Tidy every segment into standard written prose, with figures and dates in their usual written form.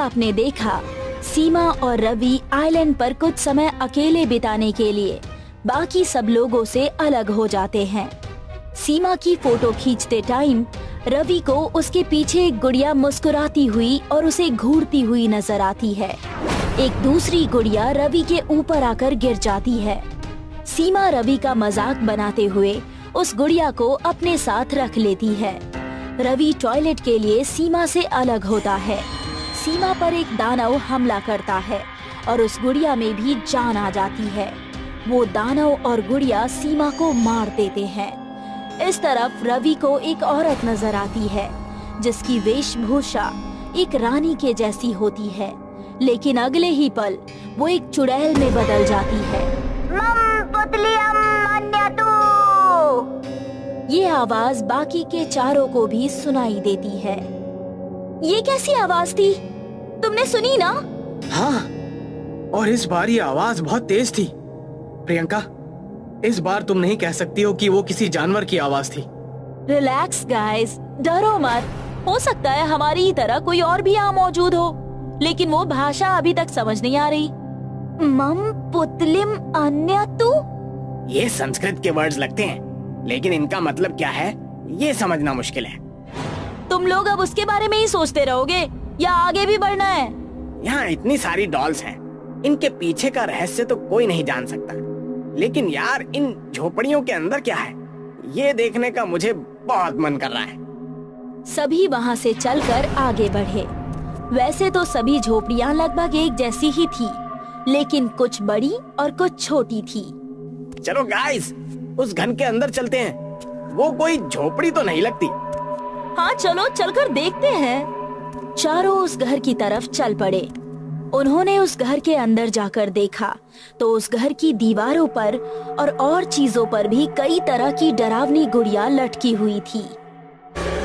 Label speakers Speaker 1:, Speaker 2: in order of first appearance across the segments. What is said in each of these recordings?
Speaker 1: आपने देखा, सीमा और रवि आइलैंड पर कुछ समय अकेले बिताने के लिए बाकी सब लोगों से अलग हो जाते हैं। सीमा की फोटो खींचते टाइम रवि को उसके पीछे एक गुड़िया मुस्कुराती हुई और उसे घूरती हुई नजर आती है। एक दूसरी गुड़िया रवि के ऊपर आकर गिर जाती है। सीमा रवि का मजाक बनाते हुए उस गुड़िया को अपने साथ रख लेती है। रवि टॉयलेट के लिए सीमा से अलग होता है। सीमा पर एक दानव हमला करता है और उस गुड़िया में भी जान आ जाती है। वो दानव और गुड़िया सीमा को मार देते हैं। इस तरफ रवि को एक औरत नजर आती है जिसकी वेशभूषा एक रानी के जैसी होती है, लेकिन अगले ही पल वो एक चुड़ैल में बदल जाती है। ये आवाज बाकी के चारों को भी सुनाई देती है। ये कैसी आवाज थी? तुमने सुनी ना?
Speaker 2: हाँ, और इस बार ये आवाज बहुत तेज थी। प्रियंका, इस बार तुम नहीं कह सकती हो कि वो किसी जानवर की आवाज थी।
Speaker 1: रिलैक्स गाइस, डरो मत। हो सकता है हमारी ही तरह कोई और भी यहाँ मौजूद हो, लेकिन वो भाषा अभी तक समझ नहीं आ रही। मम पुतलिम अन्यतु?
Speaker 2: ये संस्कृत के वर्ड्स लगते हैं, लेकिन इनका मतलब क्या है ये समझना मुश्किल है।
Speaker 1: तुम लोग अब उसके बारे में ही सोचते रहोगे या आगे भी बढ़ना है?
Speaker 2: यहाँ इतनी सारी डॉल्स हैं, इनके पीछे का रहस्य तो कोई नहीं जान सकता। लेकिन यार, इन झोपड़ियों के अंदर क्या है ये देखने का मुझे बहुत मन कर रहा है।
Speaker 1: सभी वहाँ से चलकर आगे बढ़े। वैसे तो सभी झोपड़ियाँ लगभग एक जैसी ही थी, लेकिन कुछ बड़ी और कुछ छोटी थी।
Speaker 2: चलो गाइस, उस घन के अंदर चलते हैं। वो कोई झोपड़ी तो नहीं लगती।
Speaker 1: हाँ चलो, चलकर देखते हैं। चारों उस घर की तरफ चल पड़े। उन्होंने उस घर के अंदर जाकर देखा तो उस घर की दीवारों पर और चीजों पर भी कई तरह की डरावनी गुड़िया लटकी हुई थी।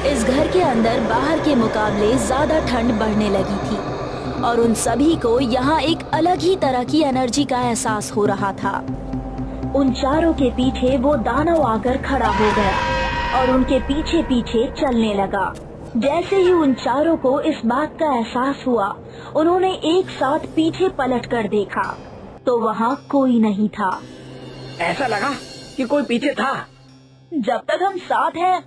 Speaker 1: इस घर के अंदर बाहर के मुकाबले ज्यादा ठंड बढ़ने लगी थी और उन सभी को यहाँ एक अलग ही तरह की एनर्जी का एहसास हो रहा था। उन चारों के पीछे वो दानव आकर खड़ा हो गया और उनके पीछे पीछे चलने लगा। जैसे ही उन चारों को इस बात का एहसास हुआ, उन्होंने एक साथ पीछे पलट कर देखा तो वहाँ कोई नहीं था।
Speaker 2: ऐसा लगा कि कोई पीछे था।
Speaker 1: जब तक हम साथ हैं,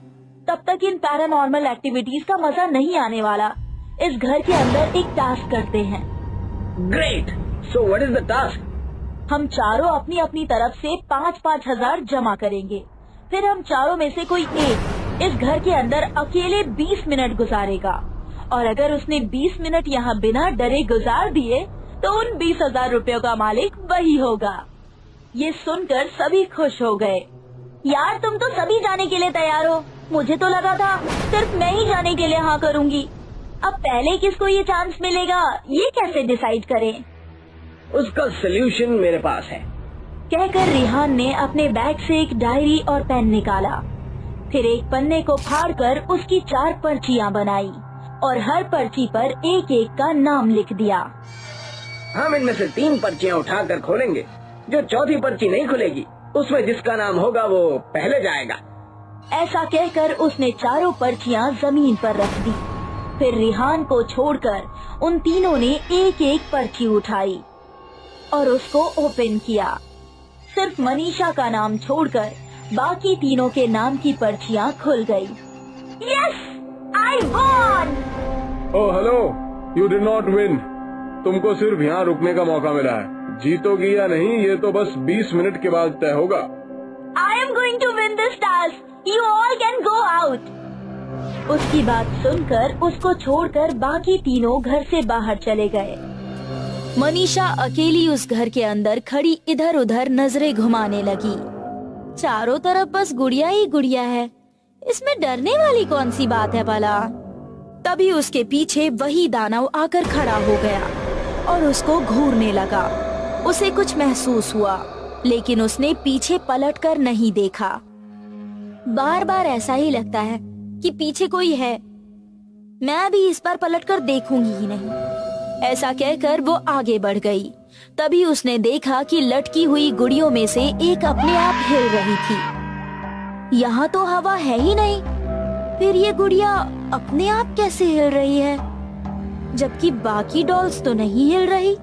Speaker 1: तब तक इन पैरानॉर्मल एक्टिविटीज का मजा नहीं आने वाला। इस घर के अंदर एक टास्क करते हैं।
Speaker 2: Great, so what is the task?
Speaker 1: हम चारों अपनी अपनी तरफ से 5-5 हजार जमा करेंगे। फिर हम चारों में से कोई एक इस घर के अंदर अकेले 20 मिनट गुजारेगा और अगर उसने 20 मिनट यहाँ बिना डरे गुजार दिए तो उन 20,000 रुपयों का मालिक वही होगा। ये सुनकर सभी खुश हो गए। यार, तुम तो सभी जाने के लिए तैयार हो। मुझे तो लगा था सिर्फ मैं ही जाने के लिए हाँ करूँगी। अब पहले किसको ये चांस मिलेगा, ये कैसे डिसाइड करें?
Speaker 2: उसका सलूशन मेरे पास है,
Speaker 1: कहकर रिहान ने अपने बैग से एक डायरी और पेन निकाला। फिर एक पन्ने को फाड़कर उसकी 4 पर्चियां बनाई और हर पर्ची पर एक एक का नाम लिख दिया।
Speaker 2: हम इनमें से 3 पर्चियां उठाकर खोलेंगे। जो चौथी पर्ची नहीं खुलेगी, उसमें जिसका नाम होगा वो पहले जाएगा।
Speaker 1: ऐसा कहकर उसने चारों पर्चियां जमीन पर रख दी। फिर रिहान को छोड़कर उन तीनों ने एक एक पर्ची उठाई और उसको ओपन किया। सिर्फ मनीषा का नाम छोड़कर बाकी तीनों के नाम की पर्चियां खुल गई। Yes, I won!
Speaker 3: Oh hello, you did not win. तुमको सिर्फ यहाँ रुकने का मौका मिला है। जीतोगी या नहीं ये तो बस 20 मिनट के बाद तय होगा।
Speaker 1: I am going to win this task, you all can go out. उसकी बात सुनकर उसको छोड़कर बाकी तीनों घर से बाहर चले गए। मनीषा अकेली उस घर के अंदर खड़ी इधर उधर नजरें घुमाने लगी। चारों तरफ बस गुड़िया ही गुड़िया है, इसमें डरने वाली कौन सी बात है भला? तभी उसके पीछे वही दानव आकर खड़ा हो गया और उसको घूरने लगा। उसे कुछ महसूस हुआ, लेकिन उसने पीछे पलटकर नहीं देखा। बार बार ऐसा ही लगता है कि पीछे कोई है। मैं भी इस बार पलटकर देखूंगी ही नहीं। ऐसा कहकर वो आगे बढ़ गई। तभी उसने देखा कि लटकी हुई गुड़ियों में से एक अपने आप हिल रही थी। यहाँ तो हवा है ही नहीं, फिर ये गुड़िया अपने आप कैसे हिल रही है? जबकि बाकी डॉल्स तो नहीं हिल रही।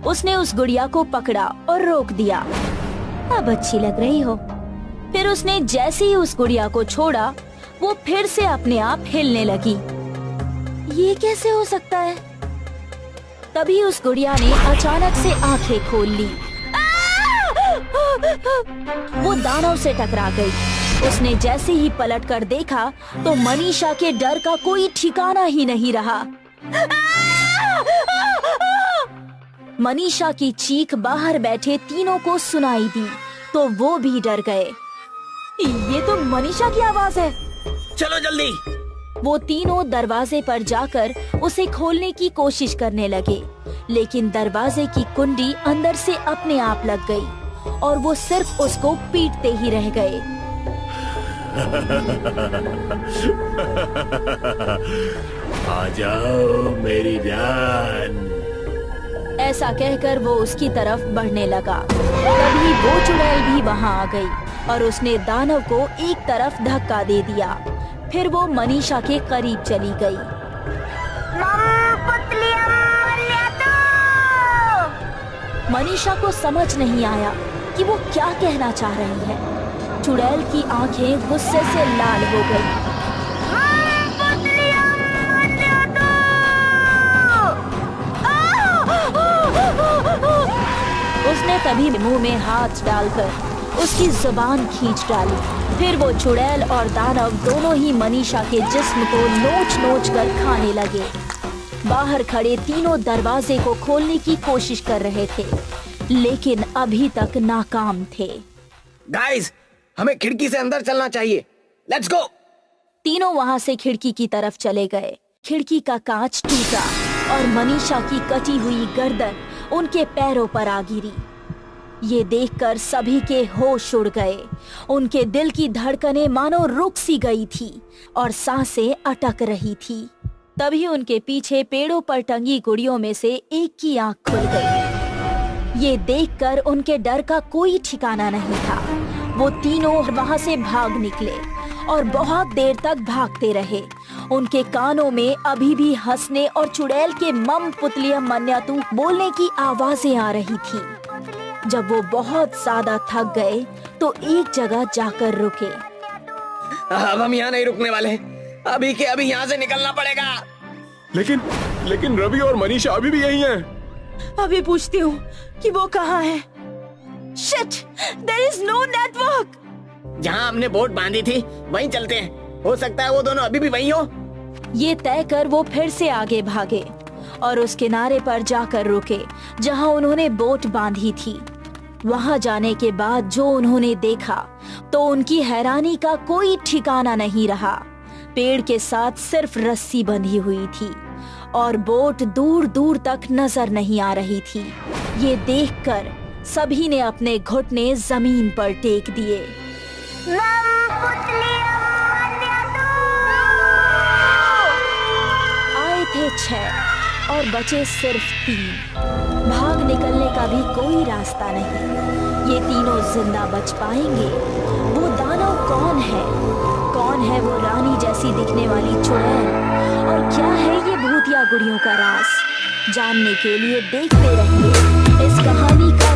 Speaker 1: उसने उस गुड़िया को पकड़ा और रोक दिया। अब अच्छी लग रही हो। फिर उसने जैसे ही उस गुड़िया को छोड़ा, वो फिर से अपने आप हिलने लगी। ये कैसे हो सकता है? तभी उस गुड़िया ने अचानक से आंखें खोल ली। वो दानव से टकरा गई। उसने जैसे ही पलटकर देखा तो मनीषा के डर का कोई ठिकाना ही नहीं रहा। मनीषा की चीख बाहर बैठे तीनों को सुनाई दी तो वो भी डर गए। ये तो मनीषा की आवाज है।
Speaker 2: चलो जल्दी।
Speaker 1: वो तीनों दरवाजे पर जाकर उसे खोलने की कोशिश करने लगे, लेकिन दरवाजे की कुंडी अंदर से अपने आप लग गई और वो सिर्फ उसको पीटते ही रह गए।
Speaker 4: आ जाओ मेरी जान।
Speaker 1: ऐसा कहकर वो उसकी तरफ बढ़ने लगा। तभी वो चुड़ैल भी वहाँ आ गई और उसने दानव को एक तरफ धक्का दे दिया। फिर वो मनीषा के करीब चली गई। मनीषा को समझ नहीं आया कि वो क्या कहना चाह रही है। चुड़ैल की आंखें गुस्से से लाल हो गई। उसने तभी मुंह में हाथ डालकर उसकी जुबान खींच डाली। फिर वो चुड़ैल और दानव दोनों ही मनीषा के जिस्म को नोच नोच कर खाने लगे। बाहर खड़े तीनों दरवाजे को खोलने की कोशिश कर रहे थे, लेकिन अभी तक नाकाम थे।
Speaker 2: गाइस, हमें खिड़की से अंदर चलना चाहिए। Let's go.
Speaker 1: तीनों वहां से खिड़की की तरफ चले गए। खिड़की का कांच टूटा और मनीषा की कटी हुई गर्दन उनके पैरों पर आ गिरी। ये देखकर सभी के होश उड़ गए। उनके दिल की धड़कनें मानो रुक सी गई थी और सांसें अटक रही थी। तभी उनके पीछे पेड़ों पर टंगी गुड़ियों में से एक की आंख खुल गई। ये देखकर उनके डर का कोई ठिकाना नहीं था। वो तीनों वहां से भाग निकले और बहुत देर तक भागते रहे। उनके कानों में अभी भी हंसने और चुड़ैल के मम पुतलियम मन्यातु बोलने की आवाजें आ रही थी। जब वो बहुत ज्यादा थक गए तो एक जगह जाकर रुके।
Speaker 2: अब हम यहाँ नहीं रुकने वाले। अभी के अभी यहाँ से निकलना पड़ेगा।
Speaker 3: लेकिन रवि और मनीषा अभी भी यही हैं।
Speaker 1: अभी पूछती हूँ कि वो कहाँ है। Shit, there is no network।
Speaker 2: जहाँ हमने बोट बांधी थी वहीं चलते हैं। हो सकता है वो दोनों अभी भी वहीं हो।
Speaker 1: ये तय कर वो फिर से आगे भागे और उस किनारे पर जाकर रुके जहाँ उन्होंने बोट बांधी थी। वहाँ जाने के बाद जो उन्होंने देखा तो उनकी हैरानी का कोई ठिकाना नहीं रहा। पेड़ के साथ सिर्फ रस्सी बंधी हुई थी और बोट दूर दूर तक नजर नहीं आ रही थी। ये देखकर सभी ने अपने घुटने जमीन पर टेक दिए। आए थे 6 और बचे सिर्फ 3। भाग निकलने का भी कोई रास्ता नहीं। ये तीनों जिंदा बच पाएंगे? वो दानव कौन है? कौन है वो रानी जैसी दिखने वाली चुड़ैल? और क्या है ये भूतिया गुड़ियों का राज? जानने के लिए देखते रहिए इस कहानी का